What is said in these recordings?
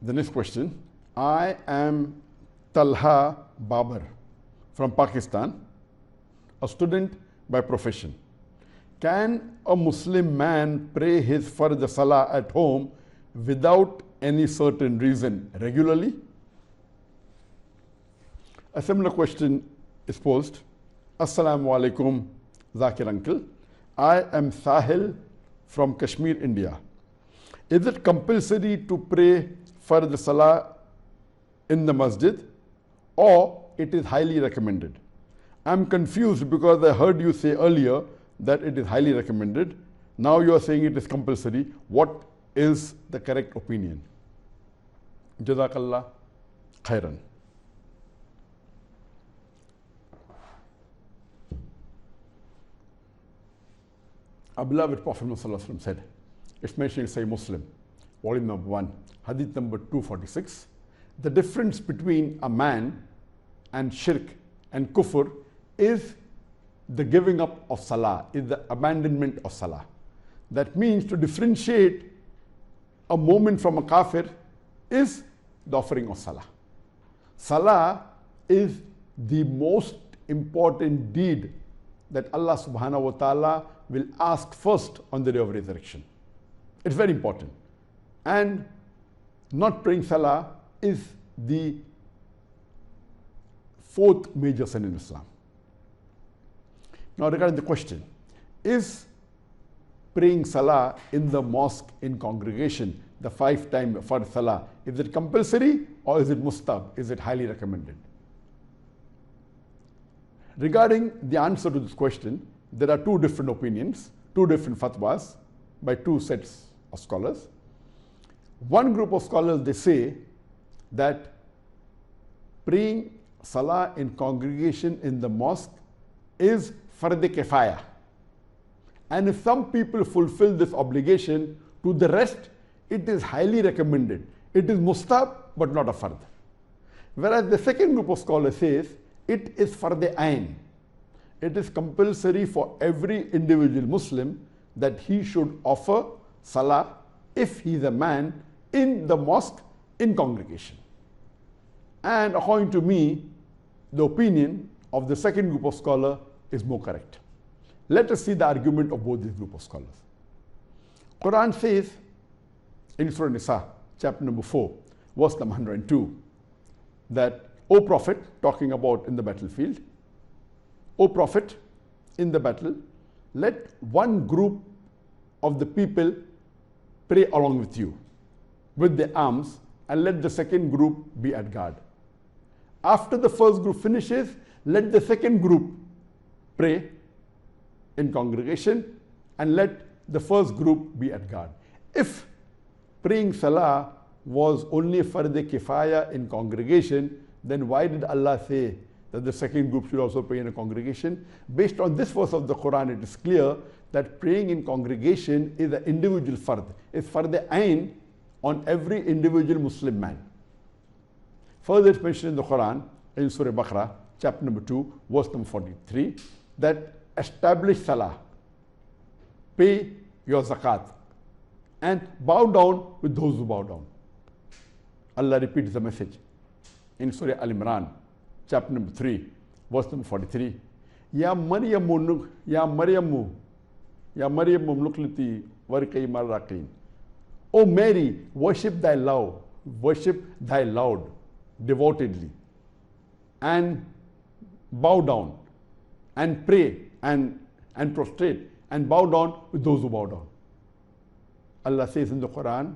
The next question. I am Talha Babar from Pakistan, a student by profession. Can a Muslim man pray his Fard Salah at home without any certain reason regularly? A similar question is posed. Assalamu alaikum, Zakir uncle. I am Sahil from Kashmir, India. Is it compulsory to pray Fard Salah in the Masjid, or it is highly recommended? I'm confused because I heard you say earlier that it is highly recommended. Now you are saying it is compulsory. What is the correct opinion? Jazakallah khairan. Our beloved Prophet ﷺ said, it's mentioned in Sahih Muslim, volume number 1, hadith number 246, the difference between a man and shirk and kufr is the giving up of salah, is the abandonment of salah. That means to differentiate a moment from a kafir is the offering of salah. Salah is the most important deed that Allah subhanahu wa ta'ala will ask first on the day of resurrection. It's very important. And not praying salah is the fourth major sin in Islam. Now regarding the question, is praying salah in the mosque in congregation, the 5-time Fard Salah, is it compulsory or is it mustab? Is it highly recommended? Regarding the answer to this question, there are two different opinions, two different fatwas by two sets of scholars. One group of scholars, they say that praying salah in congregation in the mosque is fard kifaya. And if some people fulfill this obligation, to the rest, it is highly recommended. It is mustab, but not a fard. Whereas the second group of scholars says, it is fard ain. It is compulsory for every individual Muslim that he should offer salah if he is a man in the mosque in congregation. And according to me, the opinion of the second group of scholars is more correct. Let us see the argument of both these group of scholars. Quran says in Surah Nisa, chapter number 4, verse number 102, that, O Prophet, talking about in the battlefield, O Prophet, in the battle, let one group of the people pray along with you with their arms, and let the second group be at guard. After the first group finishes, let the second group pray in congregation, and let the first group be at guard. If praying salah was only fard kifaya in congregation, then why did Allah say that the second group should also pray in a congregation? Based on this verse of the Quran, it is clear that praying in congregation is an individual fard. It's fard ain on every individual Muslim man. Further, it's mentioned in the Quran, in Surah Baqarah, chapter number 2, verse number 43, that establish salah, pay your zakat, and bow down with those who bow down. Allah repeats the message in Surah Al-Imran, chapter number 3, verse number 43. Ya Maryamu nukliti warqi marraqin. O Mary, worship thy Lord devotedly, and bow down, and pray, and prostrate, and bow down with those who bow down. Allah says in the Quran,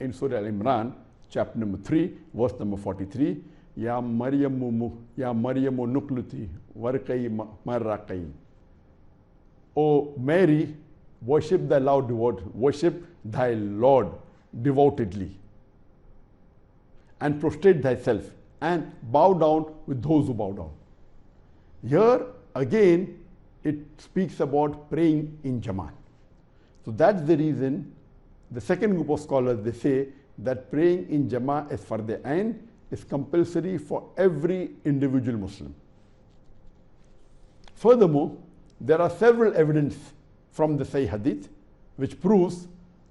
in Surah Al-Imran, chapter number 3, verse number 43, Ya Maryamu nukluti warqai marraqain. O Mary, worship thy Lord devotedly, and prostrate thyself, and bow down with those who bow down. Here again, it speaks about praying in Jama'at. So that's the reason the second group of scholars, they say that praying in Jama'at as fard ain is compulsory for every individual Muslim. Furthermore, there are several evidence from the Sahih Hadith which proves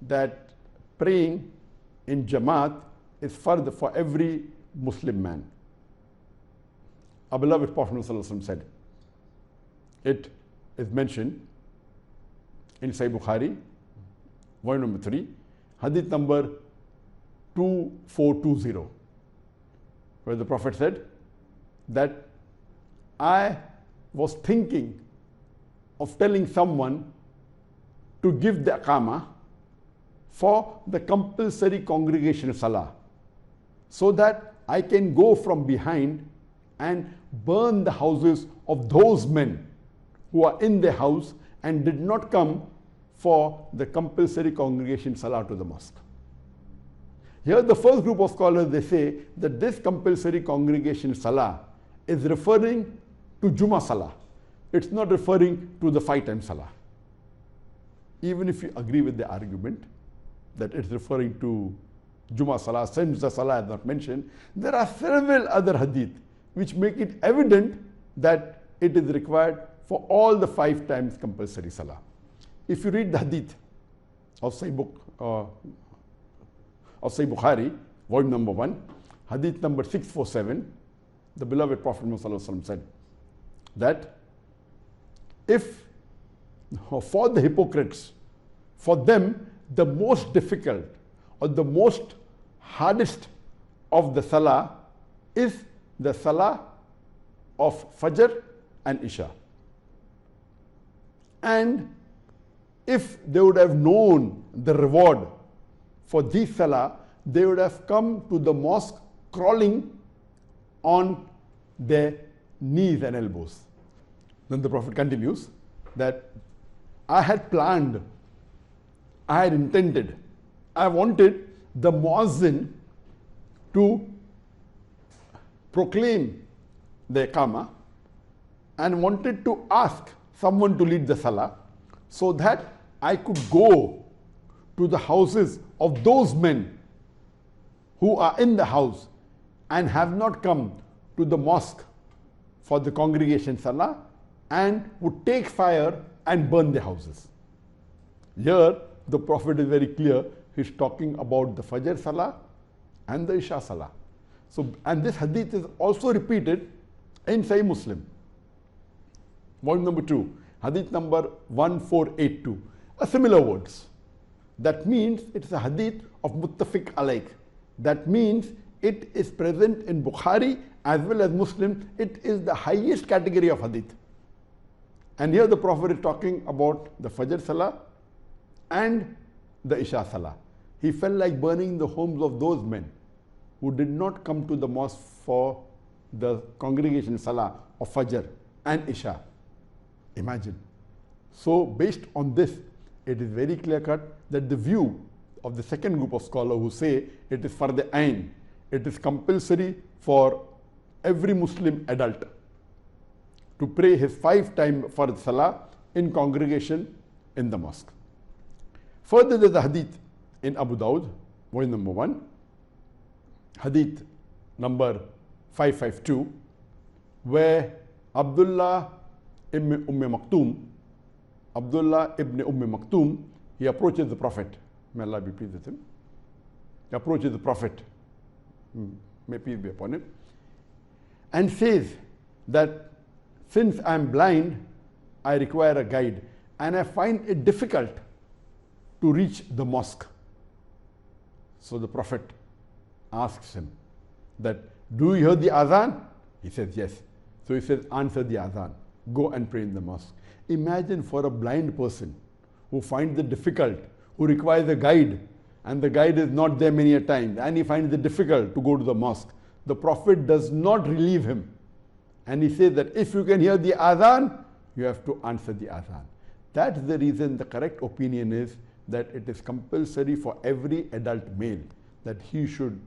that praying in Jama'at is fard for every Muslim man. Our beloved Prophet ﷺ said, it is mentioned in Sahih Bukhari, volume number 3, hadith number 2420, where the Prophet said that I was thinking of telling someone to give the aqamah for the compulsory congregational salah, so that I can go from behind and burn the houses of those men who are in the house and did not come for the compulsory congregation salah to the mosque. Here the first group of scholars, they say that this compulsory congregation salah is referring to Jummah salah. It's not referring to the 5-time salah. Even if you agree with the argument that it's referring to Jummah salah, since the salah is not mentioned, there are several other hadith which make it evident that it is required for all the 5 times compulsory salah. If you read the hadith of Sahih Bukhari, volume number 1, hadith number 647, the beloved Prophet ﷺ said that if for the hypocrites, for them the most difficult or the most hardest of the salah is the salah of Fajr and Isha. And if they would have known the reward for these salah, they would have come to the mosque crawling on their knees and elbows. Then the Prophet continues that I had planned, I had intended, I wanted the muazzin to proclaim the iqamah and wanted to ask someone to lead the salah so that I could go to the houses of those men who are in the house and have not come to the mosque for the congregation salah and would take fire and burn the houses. Here the Prophet is very clear, he's talking about the Fajr salah and the Isha salah. So, and this hadith is also repeated in Sahih Muslim, volume number 2, hadith number 1482, a similar words. That means it's a hadith of muttafiq alayk. That means it is present in Bukhari as well as Muslim. It is the highest category of hadith. And here the Prophet is talking about the Fajr salah and the Isha salah. He felt like burning the homes of those men who did not come to the mosque for the congregation salah of Fajr and Isha. Imagine. So based on this, it is very clear cut that the view of the second group of scholars who say it is fard ain, it is compulsory for every Muslim adult to pray his 5-time fard salah in congregation in the mosque. Further, there is a hadith in Abu Dawud, volume number 1, hadith number 552, where Abdullah ibn Maktoum, he approaches the Prophet, may Allah be pleased with him, he approaches the Prophet, may peace be upon him, and says that since I am blind, I require a guide and I find it difficult to reach the mosque. So the Prophet asks him that, do you hear the adhan? He says yes. So he says, answer the adhan, go and pray in the mosque. Imagine for a blind person who finds it difficult, who requires a guide, and the guide is not there many a time, and he finds it difficult to go to the mosque. The Prophet does not relieve him. And he says that if you can hear the adhan, you have to answer the adhan. That's the reason the correct opinion is that it is compulsory for every adult male that he should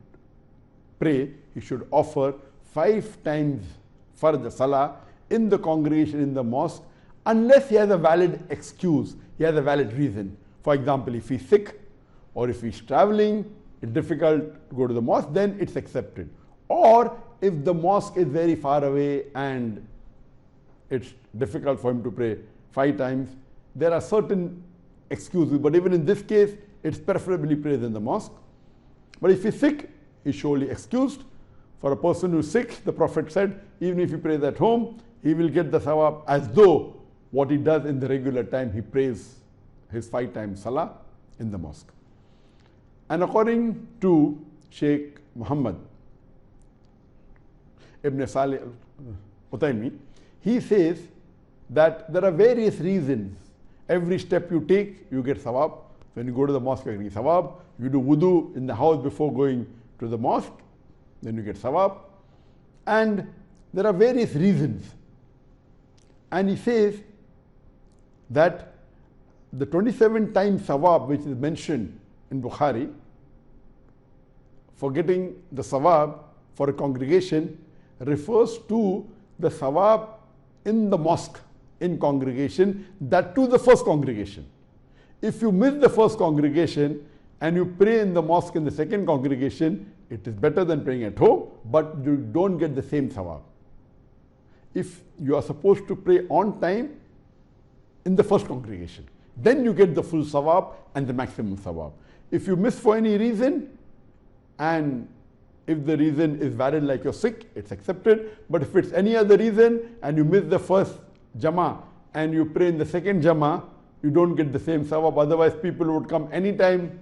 pray, he should offer 5 times for the salah in the congregation in the mosque, unless he has a valid excuse, he has a valid reason. For example, if he's sick or if he's traveling, it's difficult to go to the mosque, then it's accepted. Or if the mosque is very far away and it's difficult for him to pray 5 times, there are certain excuses, but even in this case, it's preferably prayed in the mosque. But if he's sick, is surely excused. For a person who is sick, the Prophet said, even if he prays at home, he will get the sawab as though what he does in the regular time, he prays his 5 times salah in the mosque. And according to Sheikh Muhammad Ibn Salih al-Utaymi, he says that there are various reasons. Every step you take, you get sawab. When you go to the mosque, you get sawab. You do wudu in the house before going to the mosque, then you get sawab. And there are various reasons. And he says that the 27 times sawab which is mentioned in Bukhari for getting the sawab for a congregation refers to the sawab in the mosque in congregation, that to the first congregation. If you miss the first congregation and you pray in the mosque in the second congregation, it is better than praying at home, but you don't get the same sawab. If you are supposed to pray on time in the first congregation, then you get the full sawab and the maximum sawab. If you miss for any reason, and if the reason is valid like you're sick, it's accepted. But if it's any other reason and you miss the first Jama and you pray in the second Jama, you don't get the same sawab. Otherwise, people would come anytime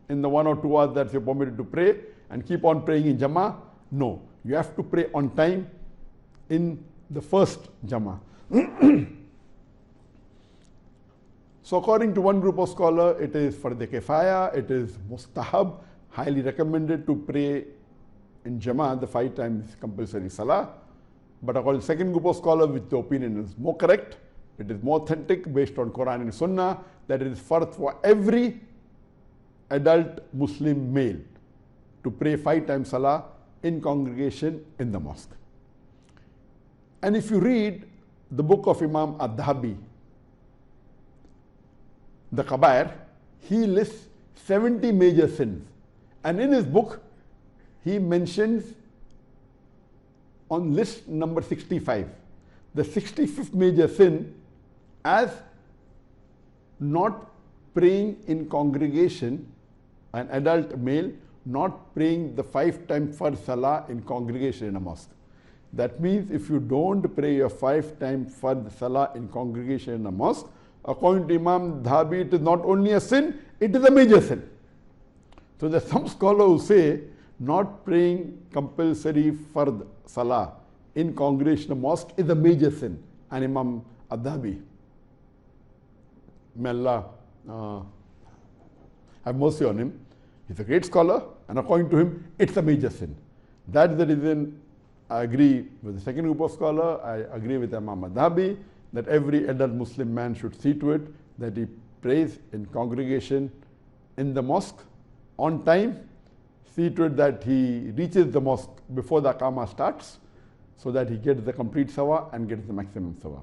in the 1 or 2 hours that you're permitted to pray and keep on praying in Jama. No, you have to pray on time in the first Jama. So according to one group of scholars, it is fard kifaya, it is mustahab, highly recommended to pray in Jama'at the 5 times compulsory salah. But according to the second group of scholars, which the opinion is more correct, it is more authentic based on Quran and Sunnah, that it is fard for every adult Muslim male to pray 5 times salah in congregation in the mosque. And if you read the book of Imam Ad-Dhabi, the Kabair, he lists 70 major sins. And in his book, he mentions on list number 65, the 65th major sin as not praying in congregation, an adult male not praying the 5 times fard salah in congregation in a mosque. That means if you don't pray your 5 times fard salah in congregation in a mosque, according to Imam Dhabi, it is not only a sin, it is a major sin. So there are some scholars who say not praying compulsory fard salah in congregation of mosque is a major sin. And Imam Ad-Dhabi, may Allah have mercy on him, he's a great scholar, and according to him, it's a major sin. That is the reason I agree with the second group of scholars. I agree with Imam Ad-Dhabi that every adult Muslim man should see to it that he prays in congregation in the mosque on time, see to it that he reaches the mosque before the Aqamah starts so that he gets the complete sawab and gets the maximum sawab.